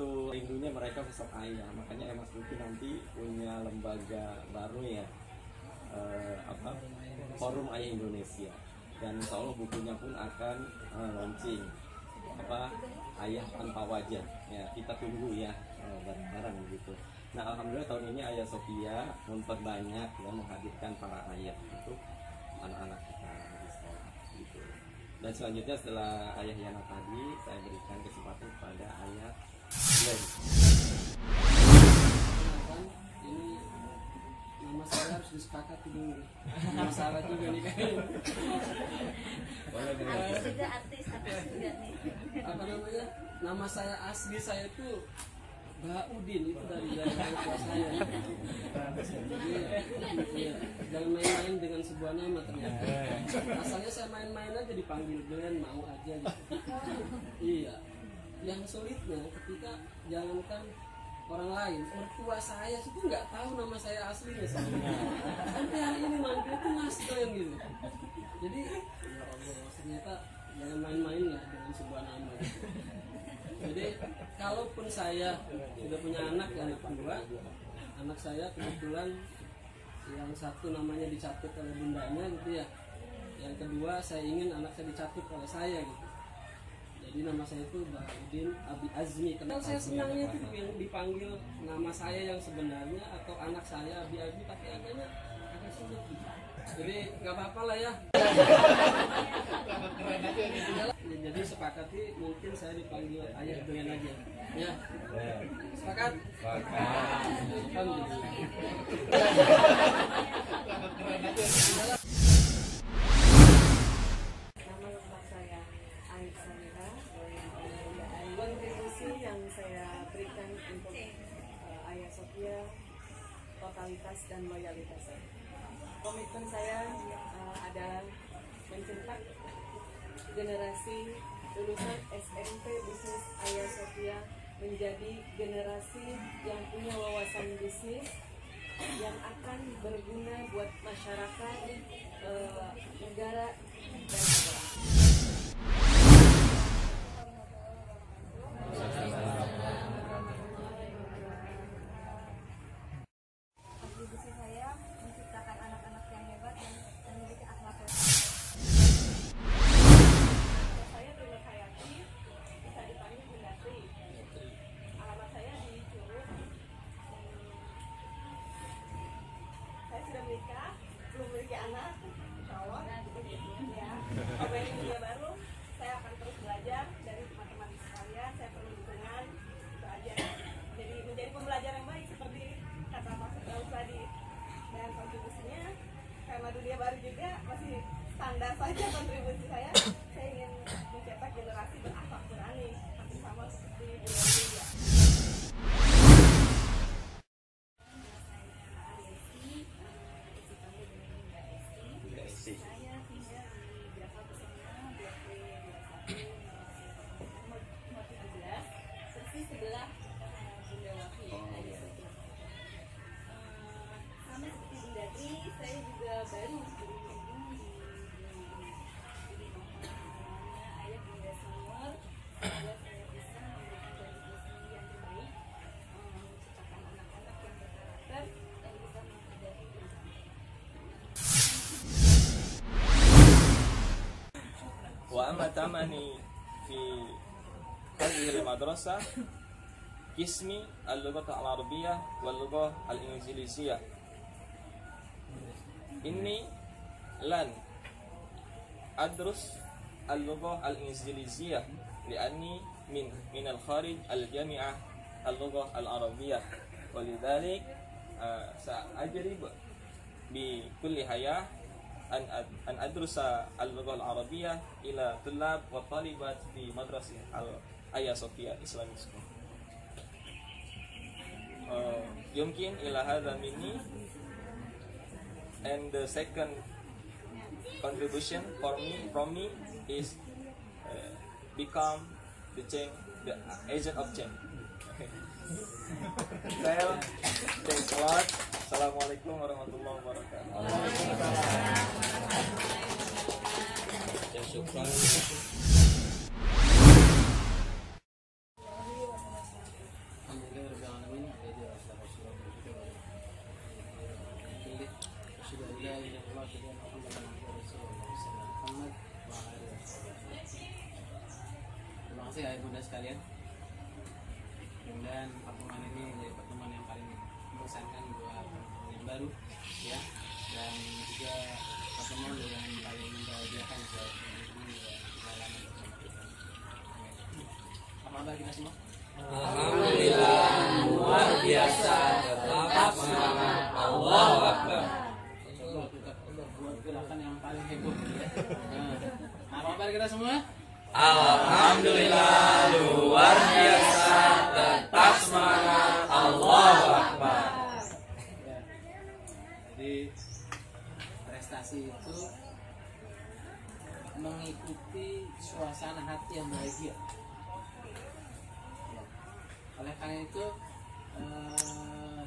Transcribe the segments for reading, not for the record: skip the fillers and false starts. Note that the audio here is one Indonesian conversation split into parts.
begitu rindunya mereka sosok ayah. Makanya Mas Luki nanti punya lembaga baru ya, Forum Ayah Indonesia, dan insya Allah bukunya pun akan launching, Ayah Tanpa Wajah ya. Kita tunggu ya bareng-bareng gitu. Nah alhamdulillah tahun ini Ayah Sophia memperbanyak ya, menghadirkan para ayah untuk anak-anak kita di sekolah gitu. Dan selanjutnya setelah Ayah Yana tadi, saya berikan kesempatan kepada Ayah Glenn. Ini nama saya harus disepakati dulu. Masalah juga nih kayaknya. Artis juga nih. Apa namanya? Nama saya asli saya tuh Baudin, itu dari orang tua saya. Jadi ya, jangan main-main dengan sebuah nama ternyata. Asalnya saya main-main aja dipanggil Glenn, mau aja gitu. Iya. Yang sulitnya ketika jangankan orang lain, mertua saya itu nggak tahu nama saya aslinya sebenarnya. Sampai hari ini manggil itu Mas Glenn gitu. Jadi ya Allah, ternyata jangan main-main ya dengan sebuah nama gitu. Jadi kalaupun saya sudah punya anak kedua, anak saya kebetulan yang satu namanya dicatut oleh bundanya gitu ya, yang kedua saya ingin anak saya dicatut oleh saya gitu. Jadi nama saya itu Baudin Abi Azmi. Kenapa saya senangnya itu yang dipanggil nama saya yang sebenarnya atau anak saya Abi Azmi, tapi agaknya agak sulit gitu. Jadi nggak apa-apa lah ya. Jadi sepakati mungkin saya dipanggil Ayah Glenn aja. Ya. Sepakat? Nama lengkap saya Aik Samira. Kontribusi yang saya berikan untuk Ayah Sophia, totalitas dan loyalitas. Komitmen saya adalah mencetak generasi lulusan SMP Bisnis Ayah Sophia menjadi generasi yang punya wawasan bisnis yang akan berguna buat masyarakat, negara, dan negara. Kontribusi saya menciptakan anak-anak yang hebat dan memiliki akhlak yang baik. Saya Tuna Hayati, bisa dipanggil Bunda Tri. Alamat saya di Curug. Saya sudah menikah, belum memiliki anak, insya Allah. Ya, apa yang dunia baru, saya akan terus belajar dari teman-teman sekalian. Saya perlu dukungan, itu aja. Jadi menjadi pembelajar yang baik seperti kata Pak Firdaus tadi. Dan kontribusinya karena dunia baru juga masih standar saja kontribusi saya. Saya ingin mencetak generasi berakhlak berani, hampir sama seperti dunia. Saya tinggal di Java Pesona, Blok B21, nomor 17, persis sebelah Bunda Wafi. Sama seperti Bunda Tri, saya juga baru bergabung di Ayah Bunda Senior. Semoga saya bisa memberikan kontribusi yang terbaik, menciptakan anak-anak yang berkarakter dan bisa menghadapi bencana. وأما تعملي في هذه المدرسة قسم اللغة العربية واللغة الإنجليزية. إني لن أدرس اللغة الإنجليزية لأني من الخارج الجامعة اللغة العربية، ولذلك سأجرب بكل حياة أن أدرس اللغة العربية إلى طلاب وطالبات في مدرسة آيا صوفيا Islamic School. يمكن إلى هذا مني. And the second contribution from me is become the agent of change. Well, thanks a lot. Assalamualaikum warahmatullahi wabarakatuh. bunda sekalian. Dan pertemuan ini menjadi pertemuan yang paling mengesankan buat yang baru, ya. Dan juga pertemuan yang paling membahagiakan buat ini pengalaman bersama kita. Apa kabar kita semua? Alhamdulillah, luar biasa, tetap semangat, Allahu Akbar. Coba kita buat gerakan yang paling heboh. Apa kabar kita semua? Alhamdulillah, luar biasa, tetap semangat, Allahu Akbar. Ya. Jadi prestasi itu mengikuti suasana hati yang bahagia. Ya. Oleh karena itu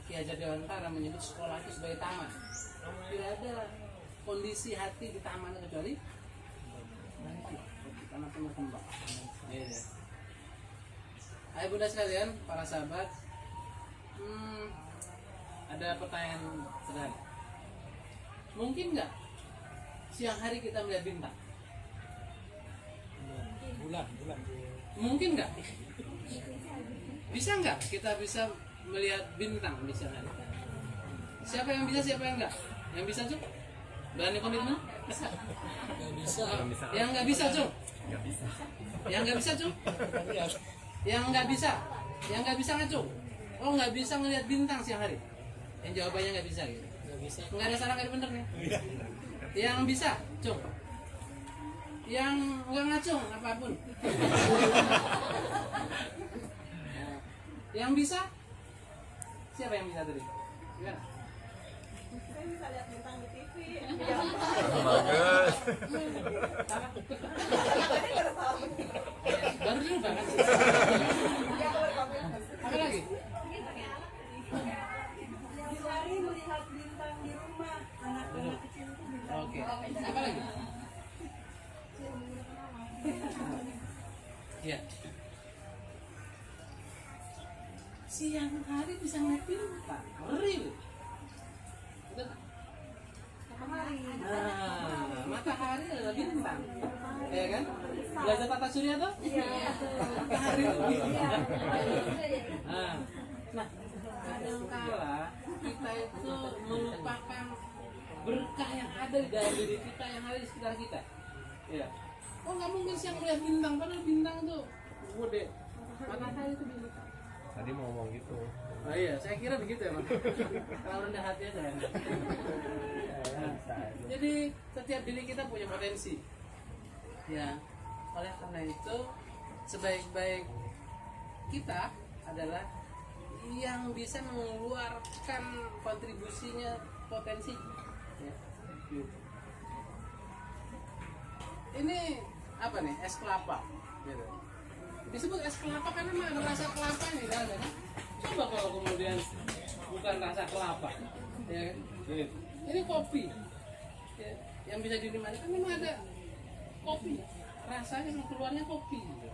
Ki Hajar Dewantara menyebut sekolah itu sebagai taman. Tidak ada kondisi hati di taman kecuali bahagia. Karena penuh kembang. Ya. Ayo bunda sekalian, para sahabat, ada pertanyaan sederhana. Mungkin nggak siang hari kita melihat bintang? Bulan. Mungkin nggak? Bisa nggak kita bisa melihat bintang di siang hari? Siapa yang bisa, siapa yang nggak? Yang bisa Cung? Berani komitmen? Yang nggak bisa Cung? Yang nggak bisa Cung? Yang nggak bisa? Yang nggak bisa nggak Cung? Oh nggak bisa ngelihat bintang siang hari? Yang jawabannya nggak bisa gitu. Nggak ada salah, nggak ada bener nih. Yang bisa Cung? Yang nggak ngacung apapun. Yang bisa? Siapa yang bisa tadi? Gimana? Saya bisa lihat bintang di TV. Bagus. Baru dulu banget. Apa lagi? Di hari melihat bintang di rumah, anak-anak kecil itu bintang. Oke. Apa lagi? Ya. Siang hari bisa ngeliat bintang. Real. Udah. Matahari adalah bintang. Ya kan? Belajar tata surya tuh? Iya. Matahari. Nah, kadangkala kita itu melupakan berkah yang ada di dalam diri kita, yang ada di sekitar kita. Ya. Oh nggak mungkin siang melihat bintang, padahal bintang tuh gede. Matahari itu bintang. Tadi mau ngomong gitu. Oh iya, saya kira begitu ya, Mas. Kalau rendah hati aja. Jadi setiap diri kita punya potensi. Ya, oleh karena itu sebaik-baik kita adalah yang bisa mengeluarkan kontribusinya, potensi. Ya. Ini apa nih? Es kelapa. Gitu. Disebut es kelapa karena ada rasa kelapa nih kan? Coba kalau kemudian bukan rasa kelapa, ya kan? Ini kopi, ya, yang bisa dinikmati kan memang ada kopi, rasanya keluarnya kopi. Gitu.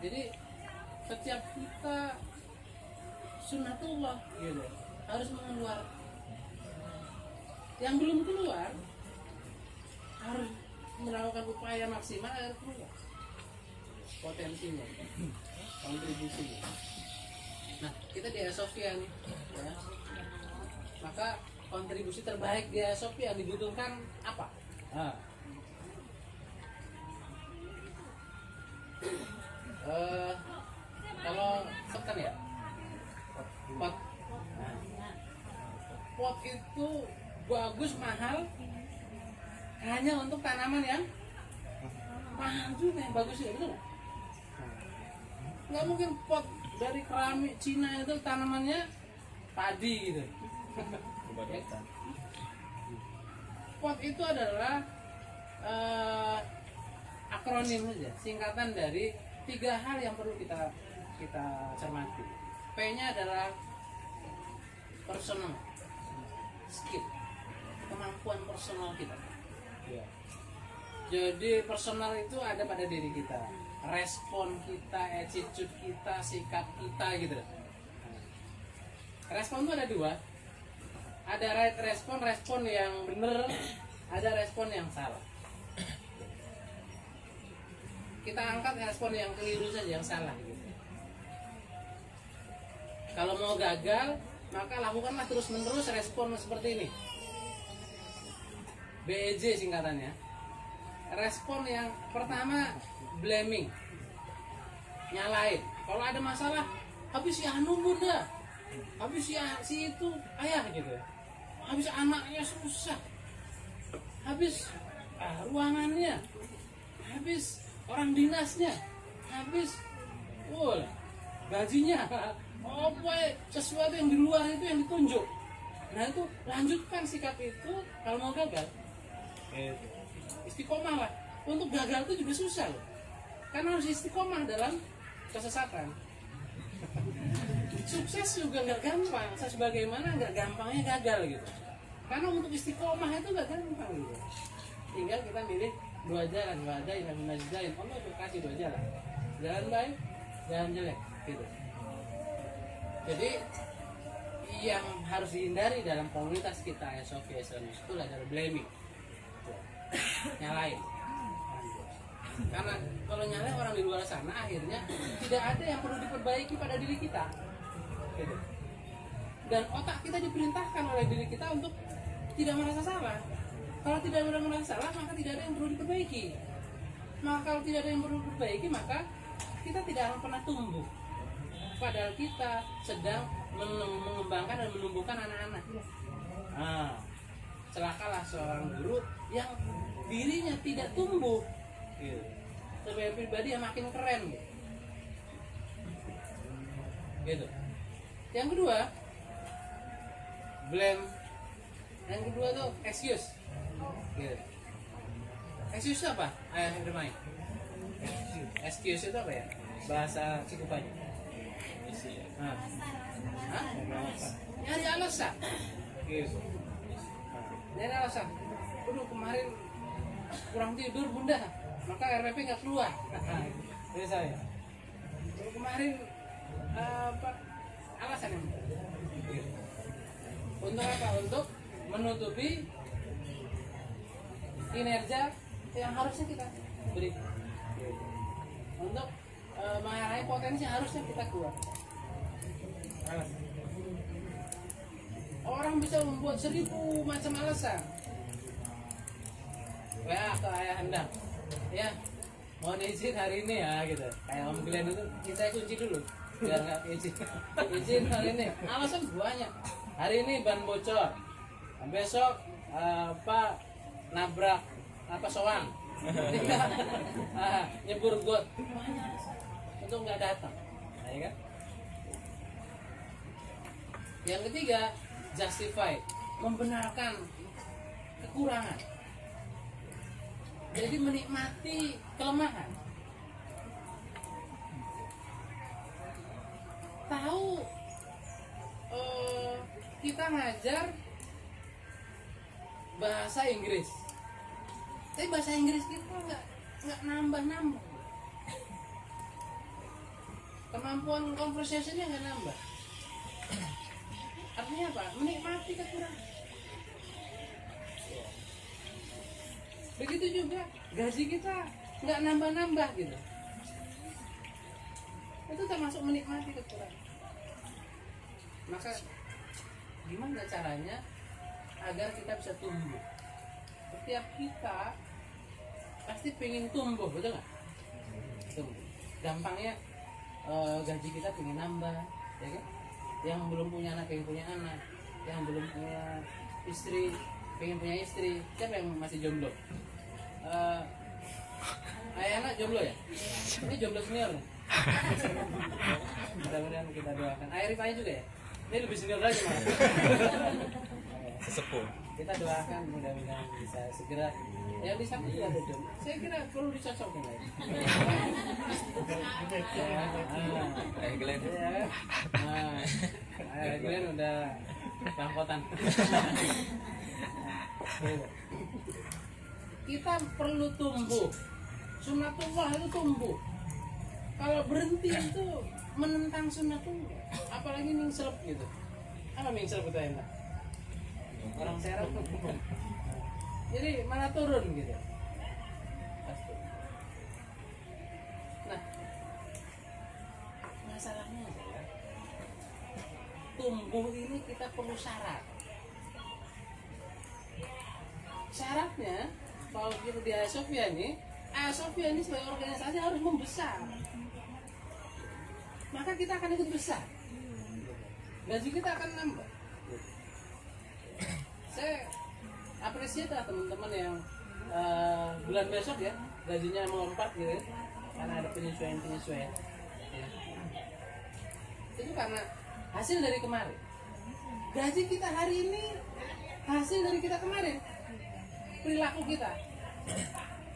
Jadi setiap kita sunnatullah, gitu, harus mengeluarkan. Yang belum keluar harus melakukan upaya maksimal agar keluar potensinya, kontribusinya. Nah, kita di Ayasofya nih, ya. Maka kontribusi terbaik di Ayasofya yang dibutuhkan apa? Kalau sekan ya, pot. Pot itu bagus, mahal, hanya untuk tanaman yang mahal juga, yang bagus ya, betul? Nggak mungkin pot dari keramik Cina itu tanamannya padi gitu. Pot itu adalah akronim saja, singkatan dari 3 hal yang perlu kita cermati. P-nya adalah personal skill, kemampuan personal kita. Jadi personal itu ada pada diri kita, respon kita, attitude kita, sikap kita gitu. Respon itu ada 2. Ada right respon yang benar, ada respon yang salah. kita angkat respon yang keliru saja, yang salah gitu. Kalau mau gagal, maka lakukanlah terus-menerus respon seperti ini. BEJ singkatannya. Respon yang pertama blaming, nyalain. Kalau ada masalah, habis si Anu bunda, habis si itu ayah gitu, habis anaknya susah, habis ruangannya, habis orang dinasnya, habis gajinya, sesuatu yang di luar itu yang ditunjuk. Nah itu lanjutkan sikap itu kalau mau gagal. Istiqomah lah. Untuk gagal itu juga susah loh. Karena harus istiqomah dalam kesesatan. Sukses juga nggak gampang. Sebagaimana nggak gampangnya gagal gitu. Karena untuk istiqomah itu nggak gampang gitu. Tinggal kita milih dua jalan, ada yang menajdain. Allah kasih dua jalan. Jalan baik, jalan jelek gitu. Jadi yang harus dihindari dalam komunitas kita SOF itu adalah blaming, nyalain. Karena kalau nyalain orang di luar sana, akhirnya tidak ada yang perlu diperbaiki pada diri kita, gitu. Dan otak kita diperintahkan oleh diri kita untuk tidak merasa salah. Kalau tidak merasa salah, maka tidak ada yang perlu diperbaiki. Maka kalau tidak ada yang perlu diperbaiki, maka kita tidak akan pernah tumbuh. Padahal kita sedang mengembangkan dan menumbuhkan anak-anak. Celakalah seorang guru yang dirinya tidak tumbuh sebagai pribadi yang makin keren gitu. Yang kedua, blame. Yang kedua tuh excuse gitu. Excuse itu apa? Ayah bermain. Excuse itu apa ya? Bahasa Cikupanya. Nyari alasan gitu. Nyari alasan. Aduh kemarin kurang tidur bunda, maka RPP nggak keluar. Jadi saya kemarin alasan yang untuk apa? Untuk menutupi kinerja yang harusnya kita beri, untuk mengalami potensi yang harusnya kita keluar. Orang bisa membuat 1000 macam alasan. WA ke ayah anda, ya mohon izin hari ini ya gitu. Kayak Om Glenn itu kita kunci dulu biar nggak izin hari ini. Alasan banyak. Hari ini ban bocor, besok nabrak soang, nyebur got, untuk nggak datang, ya kan? Yang ketiga, justify, membenarkan kekurangan. Jadi menikmati kelemahan. Tahu kita ngajar bahasa Inggris, tapi bahasa Inggris kita nggak nambah. Kemampuan conversationnya nggak nambah. Artinya apa? Menikmati kekurangan. Begitu juga gaji kita nggak nambah gitu. Itu termasuk menikmati kekurangan. Maka gimana caranya agar kita bisa tumbuh? Setiap kita pasti pengen tumbuh, betul nggak? Tumbuh. Gampangnya gaji kita pengen nambah, ya kan? Yang belum punya anak pengen punya anak, yang belum punya istri pengen punya istri. Siapa yang masih jomblo? Ayah anak jomblo ya? Ini jomblo senior nih. Mudah-mudahan kita doakan. Ayah Rifai juga ya? Ini lebih senior lagi malah. Sesepuh. Kita doakan mudah-mudahan bisa segera. Yang di samping ada jomblo. Saya kira perlu dicocokin lagi. Glenn. Glenn udah bangkotan. Kita perlu tumbuh. Sunnatullah itu tumbuh. Kalau berhenti itu menentang sunnatullah. Apalagi mingselep gitu. Apa mingselep itu enak? Orang serap. Jadi malah turun gitu. tumbuh ini kita perlu syarat. Syaratnya kalau kita di Hagia Sophia ini sebagai organisasi harus membesar. Maka kita akan ikut besar. Gaji kita akan nambah. Saya apresiasi lah teman-teman yang bulan besok ya gajinya melompat gitu ya, karena ada penyesuaian ya. Itu karena hasil dari kemarin. Gaji kita hari ini hasil dari kita kemarin, perilaku kita,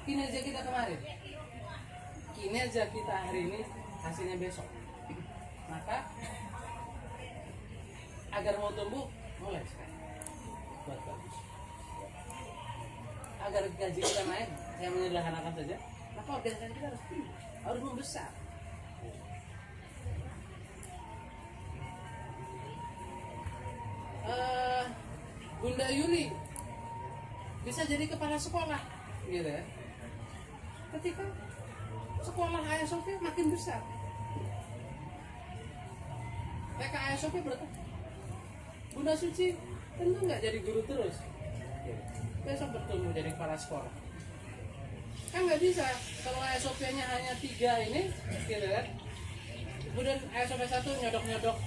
kinerja kita kemarin, kinerja kita hari ini hasilnya besok. Maka agar mau tumbuh mulai sekarang buat bagus. Agar gaji kita naik, saya menyederhanakan saja, maka organisasi kita harus membesar. Bunda Yuli bisa jadi kepala sekolah, gitu ya. Ketika sekolah Hagia Sophia makin besar, TK Hagia Sophia berapa? Bunda Suci tentu nggak jadi guru terus. Besok bertumbuh jadi kepala sekolah. Kan nggak bisa kalau Hagia Sophia-nya hanya 3 ini, gitu kan? Kemudian Hagia Sophia 1 nyodok-nyodok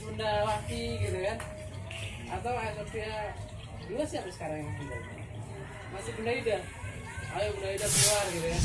Bunda Wati, gitu kan? Atau Hagia Sophia 2 siapa sekarang yang Bunda? Masih Bunda Ida. Ayo Bunda Ida keluar, gitu ya.